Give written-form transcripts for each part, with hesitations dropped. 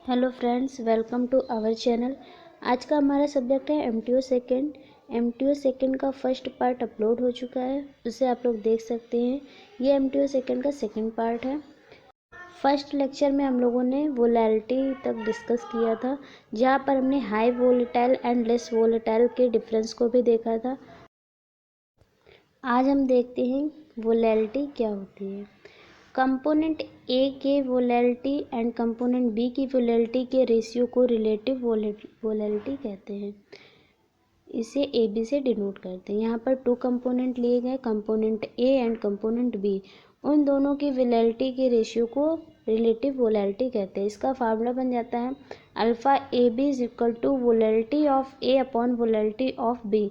Hello friends, welcome to our channel. आज का हमारा सब्जेक्ट है एमटीओ सेकेंड। एमटीओ सेकेंड का फर्स्ट पार्ट अपलोड हो चुका है, उसे आप लोग देख सकते हैं। ये एमटीओ सेकेंड का सेकंड पार्ट है। फर्स्ट लेक्चर में हम लोगों ने वोलेटिलिटी तक डिस्कस किया था, जहाँ पर हमने high volatile and less volatile के डिफरेंस को भी देखा था। आज हम देखते हैं वोलेटिलिटी क्या होती है। कंपोनेंट ए के वोलेटिलिटी एंड कंपोनेंट बी की वोलेटिलिटी के रेशियो को रिलेटिव वोलेटिलिटी कहते हैं। इसे ए बी से डिनोट करते हैं। यहाँ पर टू कंपोनेंट लिए गए, component A and component B. उन दोनों की वोलेटिलिटी के रेशियो को रिलेटिव वोलेटिलिटी कहते हैं। इसका फार्मूला बन जाता है alpha A B is equal to volatility of A upon volatility of B.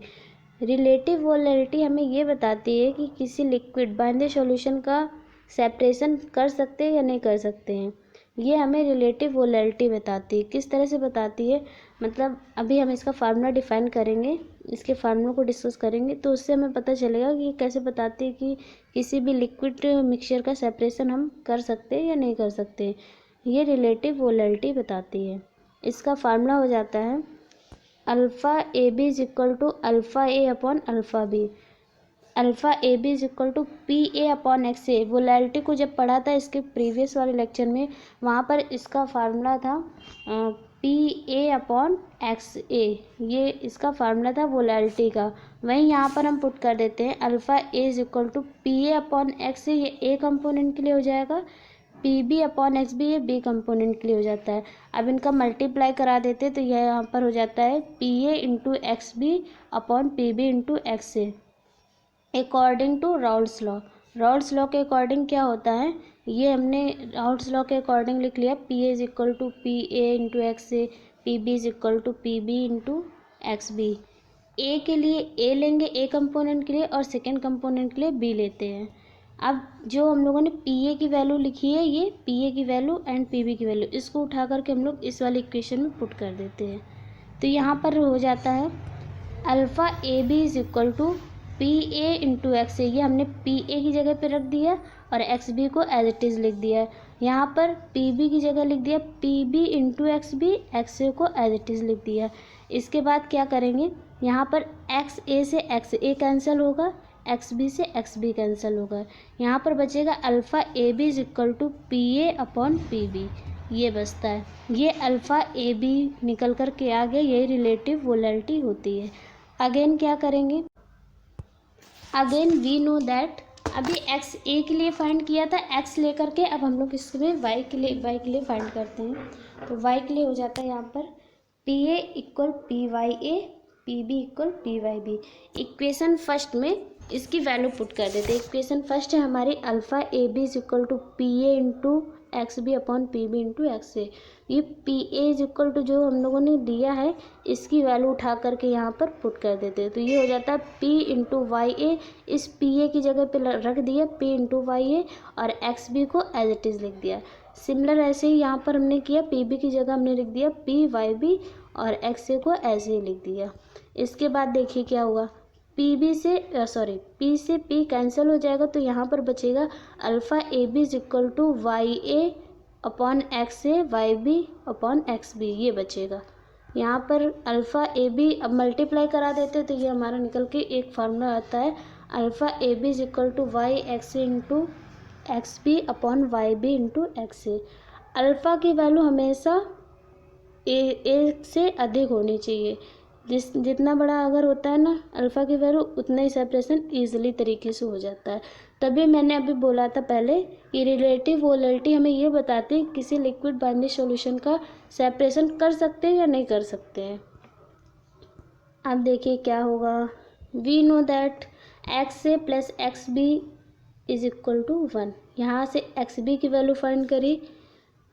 Relative volatility हमें ये बताती है कि किसी लिक्विड बाइंडर सॉल्यूशन का सेपरेशन कर सकते हैं या नहीं कर सकते हैं। ये हमें रिलेटिव वोलेटिलिटी बताती है। किस तरह से बताती है, मतलब अभी हम इसका फार्मूला डिफाइन करेंगे, इसके फार्मूला को डिस्कस करेंगे, तो उससे हमें पता चलेगा कि कैसे बताती है कि किसी भी लिक्विड मिक्सचर का सेपरेशन हम कर सकते हैं या नहीं कर सकते। ये रिलेटिव वोलेटिलिटी बताती है। इसका फार्मूला हो जाता है alpha A B is equal to alpha A upon alpha B. Alpha A B is equal to P A upon X A. Volatility को जब पढ़ा था इसके प्रीवियस वाले लेक्चर में, वहाँ पर इसका फार्मूला था P A upon X A. ये इसका फार्मूला था वोलेटिलिटी का। वहीं यहाँ पर हम पुट कर देते हैं alpha A is equal to P A upon X A. ये ए कंपोनेंट के लिए हो जाएगा, P B upon X B ये बी कंपोनेंट के लिए हो जाता है। अब इनका मल्टीप्लाई करा देते तो यह यहाँ पर हो जाता है P A into X B upon P B into X A according to Raoult's law. Raoult's law के अकॉर्डिंग क्या होता है, ये हमने राउल्स लॉ के अकॉर्डिंग लिख लिया। P A is equal to P A into X A, P B is equal to P B into X B. A के लिए ए लेंगे ए कंपोनेंट के लिए, और सेकेंड कंपोनेंट के लिए बी लेते हैं। अब जो हम लोगों ने पी ए की वैल्यू लिखी है, ये पी ए की वैल्यू एंड पी बी की वैल्यू, इसको उठा करके हम लोग इस वाली इक्वेशन में पुट कर देते हैं। तो यहाँ पर हो जाता है alpha A B is equal to P A into X A. ये हमने पी ए की जगह पे रख दिया और एक्स बी को एज इट इज़ लिख दिया है। यहाँ पर पी बी की जगह लिख दिया P B into X B, X A को एज इट इज़ लिख दिया। इसके बाद क्या करेंगे, यहाँ पर एक्स ए से एक्स ए कैंसिल होगा, एक्स बी से एक्स बी कैंसिल होगा। यहाँ पर बचेगा alpha A B is equal to P A upon P B, ये बचता है। ये अल्फ़ा ए बी निकल कर के आ गया, यही रिलेटिव वोलेटिलिटी होती है। अगेन क्या करेंगे, अगेन वी नो दैट अभी एक्स ए के लिए फाइंड किया था, एक्स लेकर के अब हम लोग इसमें वाई के लिए फाइंड करते हैं। तो वाई के लिए हो जाता है यहाँ पर P A equal P Y A, P B equal P Y B. Equation first में इसकी वैल्यू पुट कर देते हैं। इक्वेशन फर्स्ट है हमारी alpha A B is equal to P A into X B upon P B into X A. ये P A is equal to जो हम लोगों ने दिया है, इसकी वैल्यू उठा करके यहाँ पर पुट कर देते हैं। तो ये हो जाता है पी इंटू वाई ए। इस पी ए की जगह पे रख दिया पी इंटू वाई ए, और एक्स बी को एज इट इज़ लिख दिया। सिमिलर ऐसे ही यहाँ पर हमने किया, पी बी की जगह हमने लिख दिया पी वाई बी और एक्स ए को ऐसे ही लिख दिया। इसके बाद देखिए क्या हुआ, पी से पी कैंसिल हो जाएगा, तो यहाँ पर बचेगा alpha A B is equal to Y A upon X A, Y B upon X B, ये बचेगा। यहाँ पर अल्फ़ा ए बी अब मल्टीप्लाई करा देते तो ये हमारा निकल के एक फार्मूला आता है alpha A B is equal to Y X A into X B upon Y B into X A. अल्फ़ा की वैल्यू हमेशा ए से अधिक होनी चाहिए। जितना बड़ा अगर होता है ना अल्फ़ा की वैल्यू, उतना ही सेपरेशन ईजिली तरीके से हो जाता है। तभी मैंने अभी बोला था पहले कि रिलेटिव वोलेटिलिटी हमें ये बताती है किसी लिक्विड बाइंडिंग सॉल्यूशन का सेपरेशन कर सकते हैं या नहीं कर सकते हैं। अब देखिए क्या होगा, we know that X A plus X B is equal to 1। यहाँ से एक्स बी की वैल्यू फाइंड करी,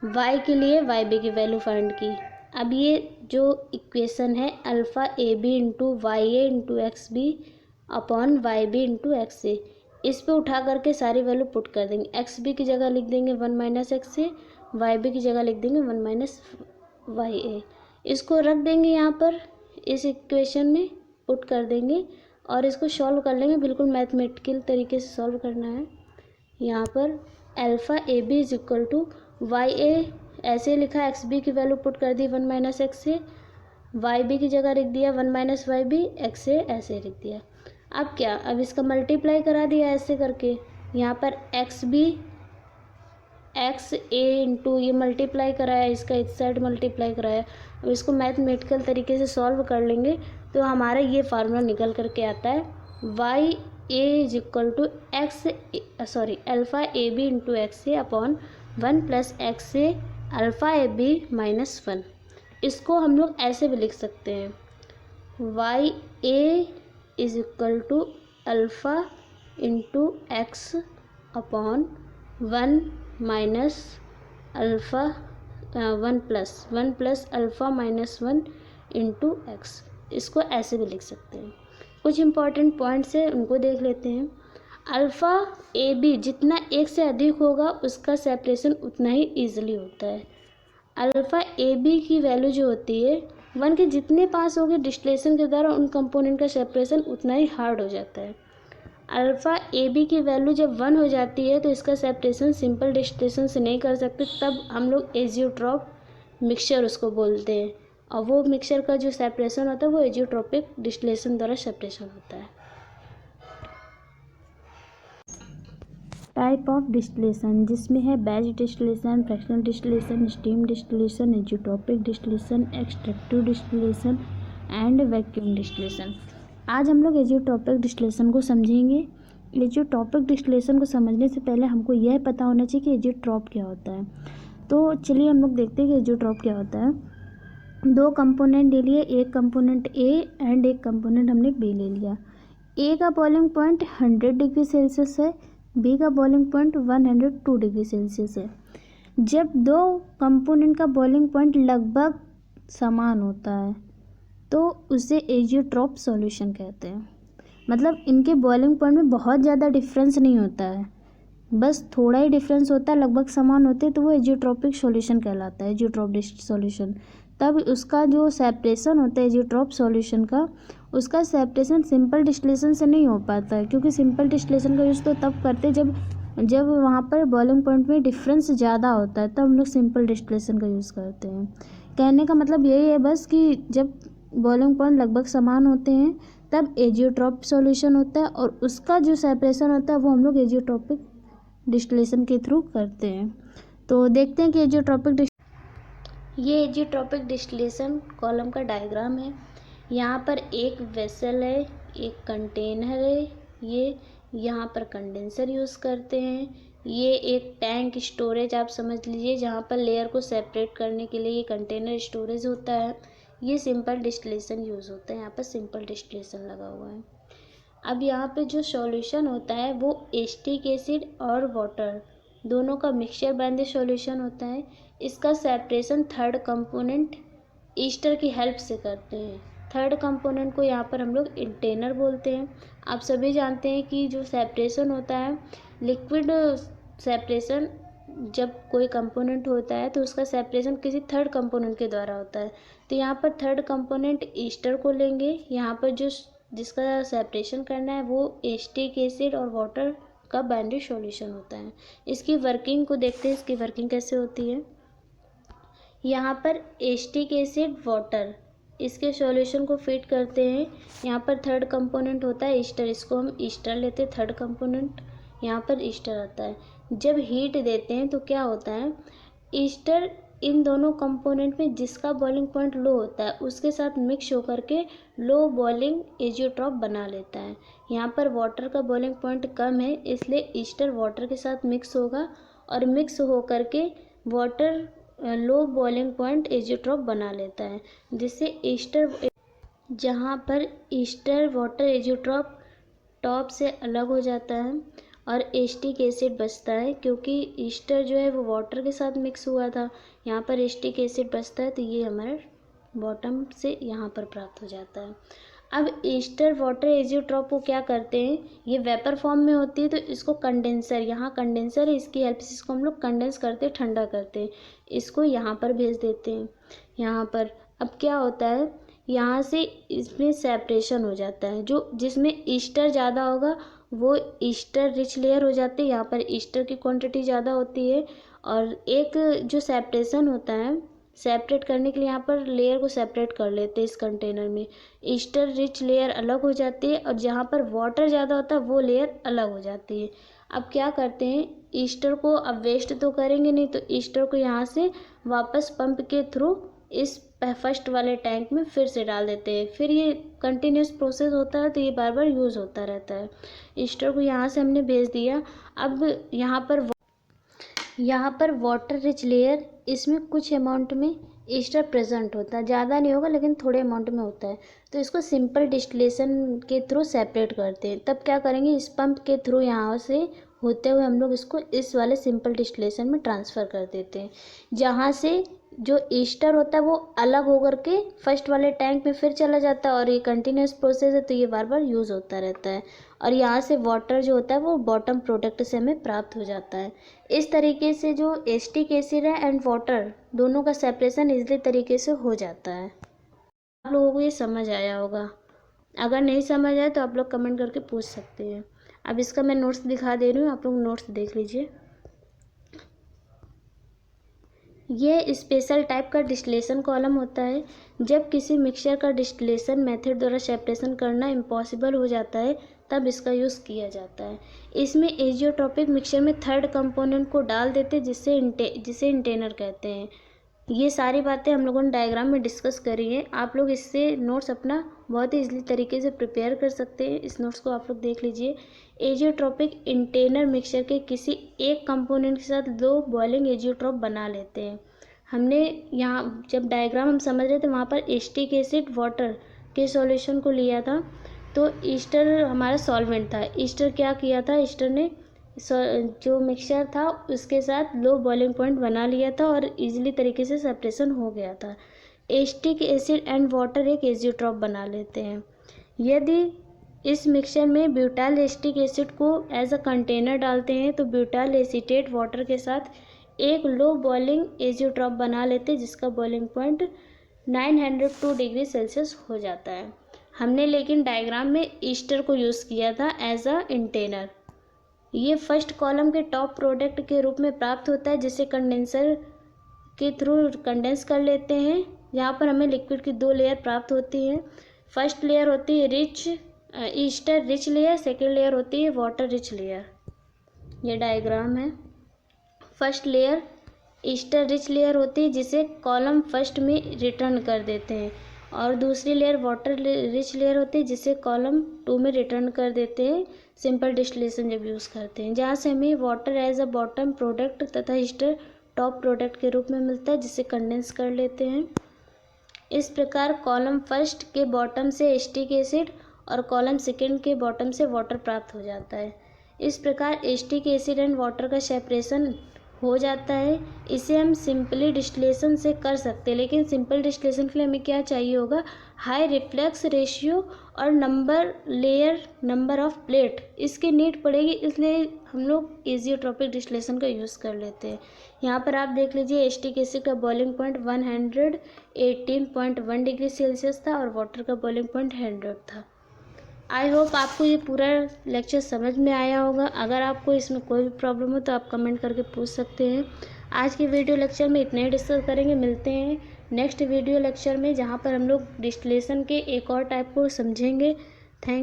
वाई के लिए वाई बी की वैल्यू फाइंड की। अब ये जो इक्वेशन है alpha A B into Y A into X B upon Y B into X A, इस पे उठा करके सारी वैल्यू पुट कर देंगे। एक्स बी की जगह लिख देंगे 1 minus x A, Y B की जगह लिख देंगे 1 माइनस वाई ए। इसको रख देंगे यहाँ पर, इस इक्वेशन में पुट कर देंगे और इसको सॉल्व कर लेंगे। बिल्कुल मैथमेटिकल तरीके से सॉल्व करना है। यहाँ पर alpha A B is equal to Y A ऐसे लिखा, एक्स बी की वैल्यू पुट कर दी 1 माइनस एक्स से, वाई बी की जगह लिख दिया 1 माइनस वाई बी, एक्स से ऐसे लिख दिया। अब क्या, अब इसका मल्टीप्लाई करा दिया ऐसे करके, यहाँ पर x B X A into ये मल्टीप्लाई कराया, इसका इस साइड मल्टीप्लाई कराया। अब इसको मैथमेटिकल तरीके से सॉल्व कर लेंगे तो हमारा ये फार्मूला निकल करके आता है, Y A is equal to X alpha A B into X A upon 1 plus X A alpha A B minus 1। इसको हम लोग ऐसे भी लिख सकते हैं, Y A is equal to alpha into X upon 1 minus alpha 1 plus alpha minus 1 into X. इसको ऐसे भी लिख सकते हैं। कुछ इंपॉर्टेंट पॉइंट्स है उनको देख लेते हैं। अल्फ़ा ए बी जितना एक से अधिक होगा उसका सेपरेशन उतना ही ईजिली होता है। अल्फ़ा ए बी की वैल्यू जो होती है 1 के जितने पास होगी डिस्टिलेशन के द्वारा उन कंपोनेंट का सेपरेशन उतना ही हार्ड हो जाता है। अल्फ़ा ए बी की वैल्यू जब 1 हो जाती है तो इसका सेपरेशन सिंपल डिस्टिलेशन से नहीं कर सकते, तब हम लोग एजियोट्रॉप मिक्सचर उसको बोलते हैं, और वो मिक्सचर का जो सेपरेशन होता है वो एजियोट्रॉपिक डिस्टिलेशन द्वारा सेपरेशन होता है। टाइप ऑफ डिस्टिलेशन जिसमें है batch distillation, fractional distillation, steam distillation, azeotropic distillation, extractive distillation and vacuum distillation. आज हम लोग एजियोट्रॉपिक डिस्टिलेशन को समझेंगे। एजियोट्रॉपिक डिस्टिलेशन को समझने से पहले हमको यह पता होना चाहिए कि एजियोट्रॉप क्या होता है। तो चलिए हम लोग देखते हैं कि एजियोट्रॉप क्या होता है। दो कंपोनेंट ले लिए, एक कंपोनेंट ए एंड एक कंपोनेंट हमने बी ले लिया। ए का बॉइलिंग पॉइंट 100 डिग्री सेल्सियस है, बी का बॉइलिंग पॉइंट 102 डिग्री सेल्सियस है। जब दो कंपोनेंट का बॉइलिंग पॉइंट लगभग समान होता है तो उसे एजियोट्रॉप सॉल्यूशन कहते हैं। मतलब इनके बॉइलिंग पॉइंट में बहुत ज़्यादा डिफरेंस नहीं होता है, बस थोड़ा ही डिफरेंस होता है, लगभग समान होते हैं, तो वो एजियोट्रॉपिक सॉल्यूशन कहलाता है, एजियोट्रॉप सॉल्यूशन। तब उसका जो सेपरेशन होता है एजियोट्रॉप सॉल्यूशन का, उसका सेपरेशन सिंपल डिस्टिलेशन से नहीं हो पाता है, क्योंकि सिंपल डिस्टिलेशन का यूज़ तो तब करते जब वहाँ पर बॉइलिंग पॉइंट में डिफरेंस ज़्यादा होता है, तब हम लोग सिंपल डिस्टिलेशन का यूज़ करते हैं। कहने का मतलब यही है बस कि जब बॉइलिंग पॉइंट लगभग समान होते हैं तब एजियोट्रॉप सॉल्यूशन होता है, और उसका जो सेपरेशन होता है वो हम लोग एजियोट्रॉपिक डिस्टिलेशन के थ्रू करते हैं। तो देखते हैं कि ये एजियोट्रॉपिक डिस्टिलेशन कॉलम का डायग्राम है। यहाँ पर एक वेसल है, एक कंटेनर है, ये यहाँ पर कंडेंसर यूज़ करते हैं, ये एक टैंक स्टोरेज आप समझ लीजिए, जहाँ पर लेयर को सेपरेट करने के लिए ये कंटेनर स्टोरेज होता है। ये सिंपल डिस्टिलेशन यूज़ होता है, यहाँ पर सिंपल डिस्टिलेशन लगा हुआ है। अब यहाँ पे जो सॉल्यूशन होता है वो एसिटिक एसिड और वाटर दोनों का मिक्सचर बाइंड सॉल्यूशन होता है। इसका सेपरेशन थर्ड कंपोनेंट ईस्टर की हेल्प से करते हैं। थर्ड कंपोनेंट को यहाँ पर हम लोग इंटेनर बोलते हैं। आप सभी जानते हैं कि जो सेपरेशन होता है लिक्विड सेपरेशन, जब कोई कंपोनेंट होता है तो उसका सेपरेशन किसी थर्ड कंपोनेंट के द्वारा होता है। तो यहाँ पर थर्ड कंपोनेंट ईस्टर को लेंगे, यहाँ पर जिसका सेपरेशन करना है वो एसिटिक एसिड और वाटर का बाइंडेड सॉल्यूशन होता है। इसकी वर्किंग को देखते हैं, इसकी वर्किंग कैसे होती है। यहाँ पर एसिटिक एसिड वाटर इसके सॉल्यूशन को फिट करते हैं। यहाँ पर थर्ड कंपोनेंट होता है ईस्टर, इसको हम ईस्टर लेते हैं, थर्ड कंपोनेंट यहाँ पर ईस्टर आता है। जब हीट देते हैं तो क्या होता है, ईस्टर इन दोनों कंपोनेंट में जिसका बॉइलिंग पॉइंट लो होता है उसके साथ मिक्स होकर के लो बॉइलिंग एजियोट्रॉप बना लेता है। यहाँ पर वाटर का बॉइलिंग पॉइंट कम है, इसलिए ईस्टर वाटर के साथ मिक्स होगा और मिक्स होकर के water low boiling point azeotrope बना लेता है, जिससे जहाँ पर ईस्टर वाटर एजियोट्रॉप टॉप से अलग हो जाता है और एसिटिक एसिड बचता है, क्योंकि ईस्टर जो है वो वाटर के साथ मिक्स हुआ था। यहाँ पर एसिटिक एसिड बचता है तो ये हमारे बॉटम से यहाँ पर प्राप्त हो जाता है। अब ईस्टर वाटर एजियोट्रॉप को क्या करते हैं, ये वेपर फॉर्म में होती है तो इसको कंडेंसर, यहाँ कंडेंसर है, इसकी हेल्प से इसको हम लोग कंडेंस करते हैं, ठंडा करते हैं, इसको यहाँ पर भेज देते हैं। यहाँ पर अब क्या होता है, यहाँ से इसमें सेपरेशन हो जाता है, जो जिसमें ईस्टर ज़्यादा होगा वो ईस्टर रिच लेयर हो जाती है। यहाँ पर ईस्टर की क्वांटिटी ज़्यादा होती है और एक जो सेपरेशन होता है, सेपरेट करने के लिए यहाँ पर लेयर को सेपरेट कर लेते हैं इस कंटेनर में। ईस्टर रिच लेयर अलग हो जाती है और जहाँ पर वाटर ज़्यादा होता है वो लेयर अलग हो जाती है। अब क्या करते हैं, ईस्टर को अब वेस्ट तो करेंगे नहीं, तो ईस्टर को यहाँ से वापस पंप के थ्रू इस फर्स्ट वाले टैंक में फिर से डाल देते हैं। फिर ये कंटिन्यूस प्रोसेस होता है, तो ये बार बार यूज़ होता रहता है। ईस्टर को यहाँ से हमने भेज दिया। अब यहाँ पर वाटर रिच लेयर, इसमें कुछ अमाउंट में ईस्टर प्रेजेंट होता है, ज़्यादा नहीं होगा लेकिन थोड़े अमाउंट में होता है। तो इसको सिंपल डिस्टिलेशन के थ्रू सेपरेट करते हैं। तब क्या करेंगे, इस पंप के थ्रू यहाँ से होते हुए हम लोग इसको इस वाले सिंपल डिस्टिलेशन में ट्रांसफ़र कर देते हैं, जहाँ से जो ईस्टर होता है वो अलग होकर के फर्स्ट वाले टैंक में फिर चला जाता है। और ये कंटिन्यूस प्रोसेस है, तो ये बार बार यूज़ होता रहता है। और यहाँ से वाटर जो होता है वो बॉटम प्रोडक्ट से हमें प्राप्त हो जाता है। इस तरीके से जो एसिटिक एसिड है एंड वाटर दोनों का सेपरेशन इजली तरीके से हो जाता है। आप लोगों को ये समझ आया होगा। अगर नहीं समझ आए तो आप लोग कमेंट करके पूछ सकते हैं। अब इसका मैं नोट्स दिखा दे रही हूँ, आप लोग नोट्स देख लीजिए। ये स्पेशल टाइप का डिस्टिलेशन कॉलम होता है। जब किसी मिक्सचर का डिस्टिलेशन मेथड द्वारा सेपरेशन करना इम्पॉसिबल हो जाता है, तब इसका यूज़ किया जाता है। इसमें एजियोट्रॉपिक मिक्सचर में थर्ड कंपोनेंट को डाल देते हैं, जिसे इंटेनर कहते हैं। ये सारी बातें हम लोगों ने डायग्राम में डिस्कस करी है। आप लोग इससे नोट्स अपना बहुत ही ईजिली तरीके से प्रिपेयर कर सकते हैं। इस नोट्स को आप लोग देख लीजिए। एजियोट्रॉपिक इंटेनर मिक्सचर के किसी एक कंपोनेंट के साथ दो बॉइलिंग एजियोट्रॉप बना लेते हैं। हमने यहाँ जब डायग्राम हम समझ रहे थे वहाँ पर एसिटिक एसिड वाटर के सॉल्यूशन को लिया था, तो ईस्टर हमारा सॉल्वेंट था। ईस्टर क्या किया था, ईस्टर ने जो मिक्सचर था उसके साथ लो बॉइलिंग पॉइंट बना लिया था और इजीली तरीके से सेपरेशन हो गया था। एसिटिक एसिड एंड वाटर एक एजियोट्रॉप बना लेते हैं। यदि इस मिक्सचर में ब्यूटाइल एसिटिक एसिड को एज अ कंटेनर डालते हैं, तो ब्यूटाइल एसीटेट वाटर के साथ एक लो बॉइलिंग एजियोट्रॉप बना लेते हैं, जिसका बॉइलिंग पॉइंट 902 डिग्री सेल्सियस हो जाता है। हमने लेकिन डायग्राम में ईस्टर को यूज़ किया था एज अ इंटेनर। ये फर्स्ट कॉलम के टॉप प्रोडक्ट के रूप में प्राप्त होता है, जिसे कंडेंसर के थ्रू कंडेंस कर लेते हैं। यहाँ पर हमें लिक्विड की दो लेयर प्राप्त होती हैं। फर्स्ट लेयर होती है Easter rich layer, second layer होती है वाटर रिच लेयर। ये डायग्राम है। First layer Easter rich layer होती है, जिसे कॉलम फर्स्ट में रिटर्न कर देते हैं, और दूसरी लेयर वाटर रिच लेयर होती है, जिसे कॉलम 2 में रिटर्न कर देते हैं सिंपल डिस्टिलेशन जब यूज़ करते हैं, जहाँ से हमें water as a bottom product तथा ईस्टर टॉप प्रोडक्ट के रूप में मिलता है, जिसे कंडेंस कर लेते हैं। इस प्रकार कॉलम फर्स्ट के बॉटम से एसिटिक एसिड और कॉलम सेकेंड के बॉटम से वाटर प्राप्त हो जाता है। इस प्रकार एसिटिक एसिड एंड वाटर का सेपरेशन हो जाता है। इसे हम सिंपली डिस्टिलेशन से कर सकते हैं, लेकिन सिंपल डिस्टिलेशन के लिए हमें क्या चाहिए होगा, हाई रिफ्लेक्स रेशियो और नंबर ऑफ प्लेट इसकी नीड पड़ेगी। इसलिए हम लोग एजियोट्रॉपिक डिस्टिलेशन का यूज़ कर लेते हैं। यहाँ पर आप देख लीजिए, एसिटिक एसिड का बॉइलिंग पॉइंट 118.1 डिग्री सेल्सियस था और वाटर का बॉइलिंग पॉइंट 100 था। आई होप आपको ये पूरा लेक्चर समझ में आया होगा। अगर आपको इसमें कोई भी प्रॉब्लम हो तो आप कमेंट करके पूछ सकते हैं। आज के वीडियो लेक्चर में इतना ही डिस्कस करेंगे। मिलते हैं नेक्स्ट वीडियो लेक्चर में, जहाँ पर हम लोग डिस्टिलेशन के एक और टाइप को समझेंगे।